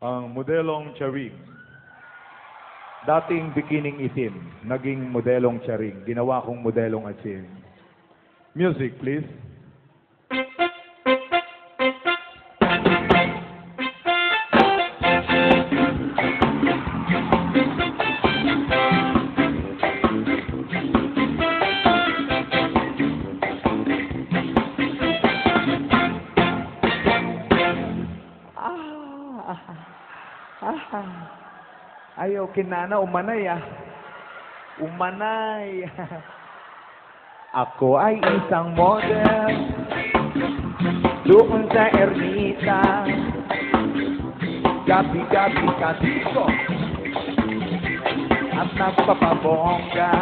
Ang modelong Charing. Dating bikining itim, naging modelong Charing. Ginawa kong modelong asin. Music, please. Ayaw, kinana, umanay ah. Umanay. Ako ay isang model doon sa Ermita. Gabi-gabi kasiko at nagpapabongga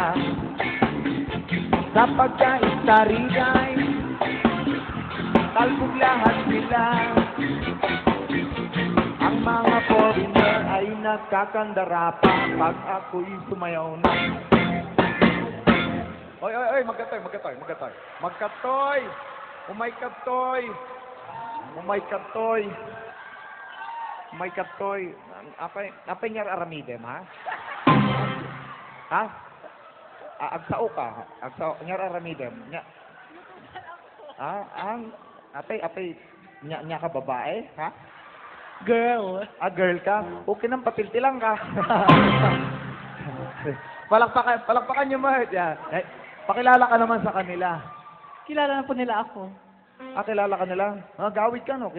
sa pagka-istarilay. Talbog lahat sila. Ang mga foreigner ay nagkakandara pa pag ako'y sumayaw na. Oy, magkatoy. Magkatoy! Umay katoy. Apay nyar aramidem, ha? Ha? Agsao ka. Agsao, nyar aramidem. Apay, nya ka babae, ha? Girl. Girl ka? Okay nang patiltilang ka. Palakpakan niyo mo. Yeah. Pakilala ka naman sa kanila. Kilala na po nila ako. Kilala ka nila? Gawid ka, no?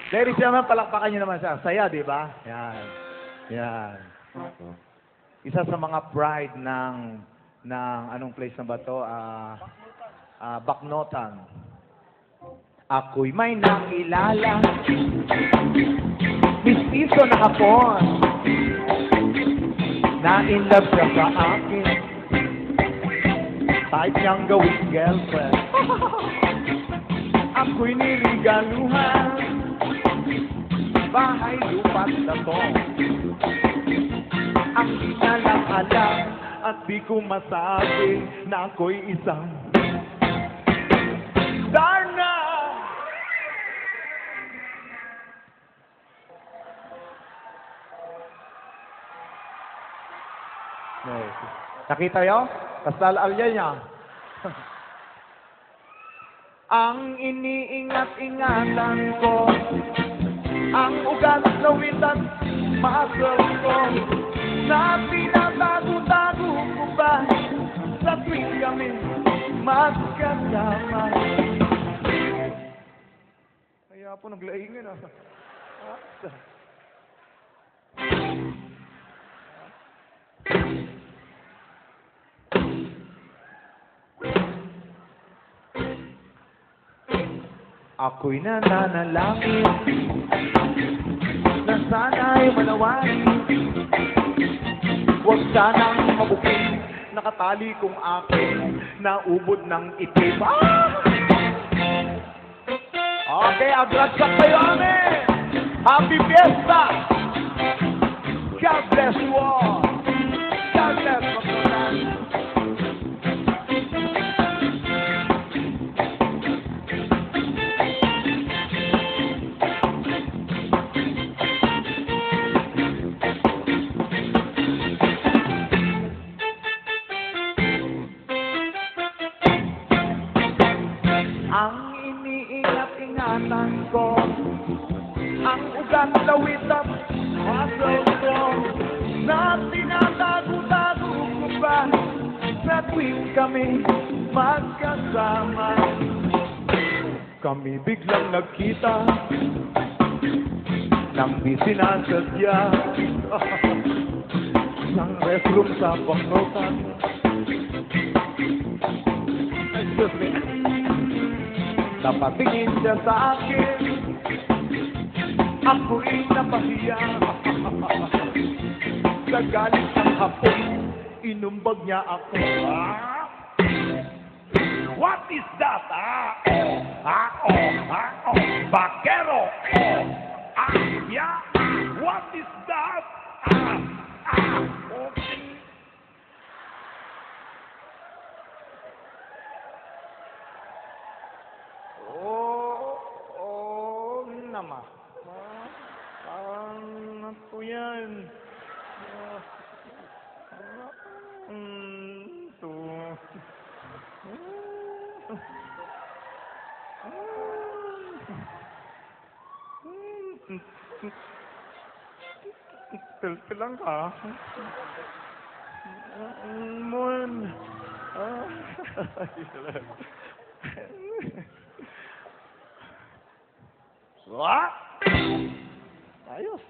Ladies naman, palakpakan niyo naman siya. Saya, di ba? Yan. Isa sa mga pride ng anong place na ba to? Baknotan. Ako'y may nakilala, mistiso na hapon, na in love siya sa akin, type niyang gawing girlfriend. Ako'y nirigaluhan, bahay lupat na to. Ang di na lang alam at di ko masabi na ako'y isang Darna! Nakita yo? Tas lalaalya niya. Ang iniingat-ingatan ko, ang ugat na witan, muscle ko, na pinatago-tago ko ba sa tuwing kami magkasama. Kaya po naglaingin ah. Ako'y nananalangin na sana'y manawari. Huwag sanang mabuking nakatali kong aking naubod ng itim. Okay, agradsak kayo amin! Happy Fiesta! God bless you all! God bless you. Ang iniingat-ingatan ko, ang ugat lawit at muscle ko, na tinatago-tago ko ba sa tuwing kami magkasama. Kami biglang nagkita nang di sinasadya ng restroom sa Baknotan. Excuse me. Napatingin siya sa akin, ako'y napahiya. Sa galit ng hapon, inumbag niya ako. What is that? Bakero. Yeah. What is that? Okay. naman. One. Two. Lang ka. Mon. What? Ayos.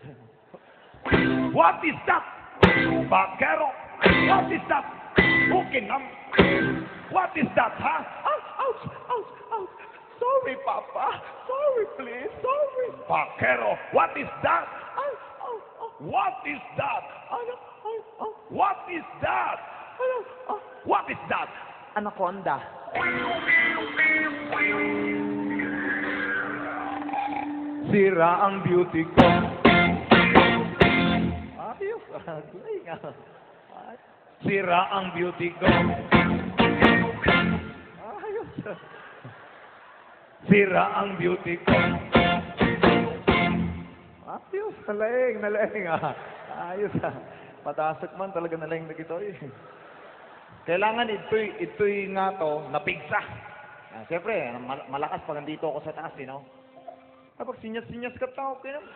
What is that? Bakero. What is that? Bukinam. What is that, huh? Ouch, ouch, ouch, ouch. Sorry, Papa. Sorry, please. Sorry. Bakero. What is that? Ouch, ouch, ouch. What is that? What is that? What is that? Anaconda. Sira ang beauty ko. Ayos. Sira ang beauty ko. Ayos. Sira ang beauty ko. Ayos. Nalaing. Ayos. Patasok man talaga nalaing na gito eh. Kailangan ito'y nga to, napigsa. Siyempre, malakas pag nandito ako sa taas, you know? Kapag sinyas-sinyas ka tao, okay naman.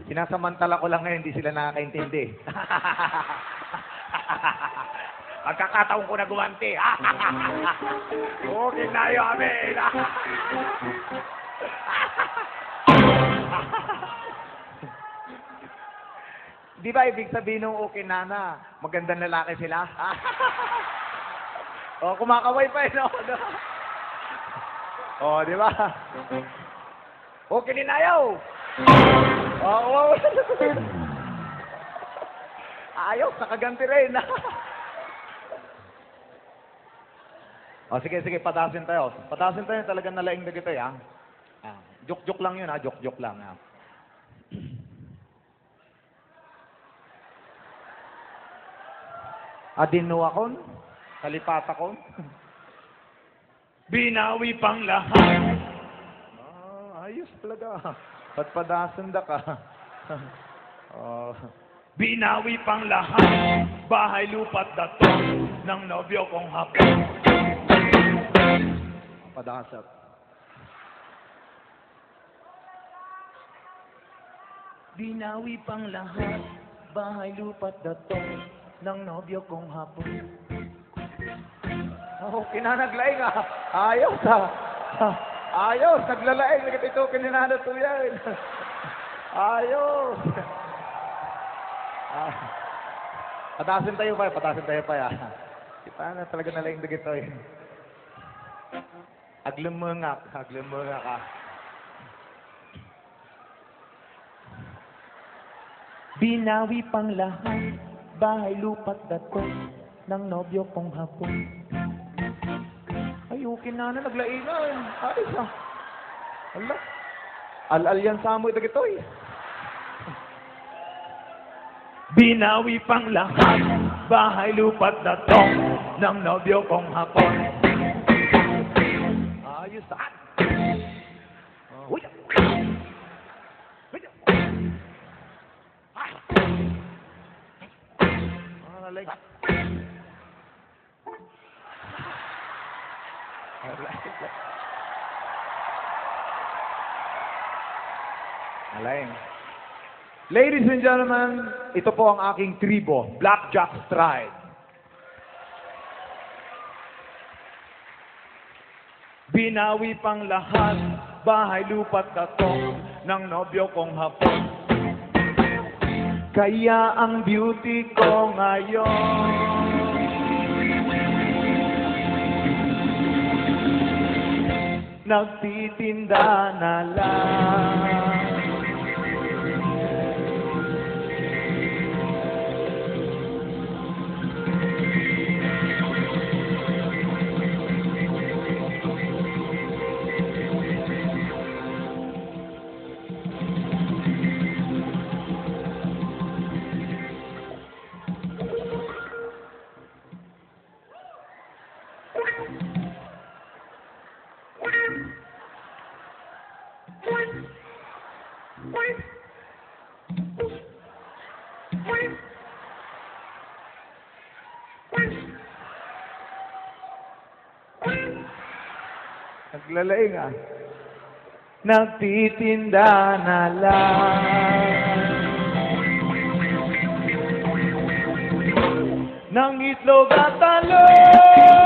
Sinasamantala ko lang ngayon, hindi sila nakakaintindi. Pagkakataon ko na gumanti. Okay na yun, amen. Di ba ibig sabihin ng okay na magandang lalaki sila? O, kumakaway pa no? O, di ba? Okay din ayaw. Oo. Ayaw, nakaganti rin. O, sige, patasin tayo. Patasin tayo, talagang nalaing na kita, ha? Joke-joke lang yun, ha? Joke-joke lang, ha? Adinuakon, kalipatakon. Binawi pang lahat. Ayos talaga. Patpadasan da ka. Binawi pang lahat. Bahay lupat dato ng nobyo kong hapon. Padasat. Binawi pang lahat. Bahay lupat dato ng nobyo kong hapon. Kinanaglaing Ayos Ayos, naglalaing. Ito, kininanatuyan. Ayos. Patasin tayo pa ya. Kita na talaga nalaing na gito eh. Aglamungak ka. Binawi pang lahat. Bahay lupat dato ng nobyo kong hapon. Ayukin na naglaingan. Ayos Ala. Al-al yan sa amoy ito eh. Binawi pang lahat. Bahay lupat dato ng nobyo kong hapon. Ayos Uy! Like Alain. Ladies and gentlemen, ito po ang aking tribo, Blackjack Stride. Binawi pang lahat, bahay lupat dato ng nobyo kong hapon. Kaya ang beauty ko ngayon nagtitinda na lang. Naglalaing ah. Nagtitinda na lang ng itlog at talong.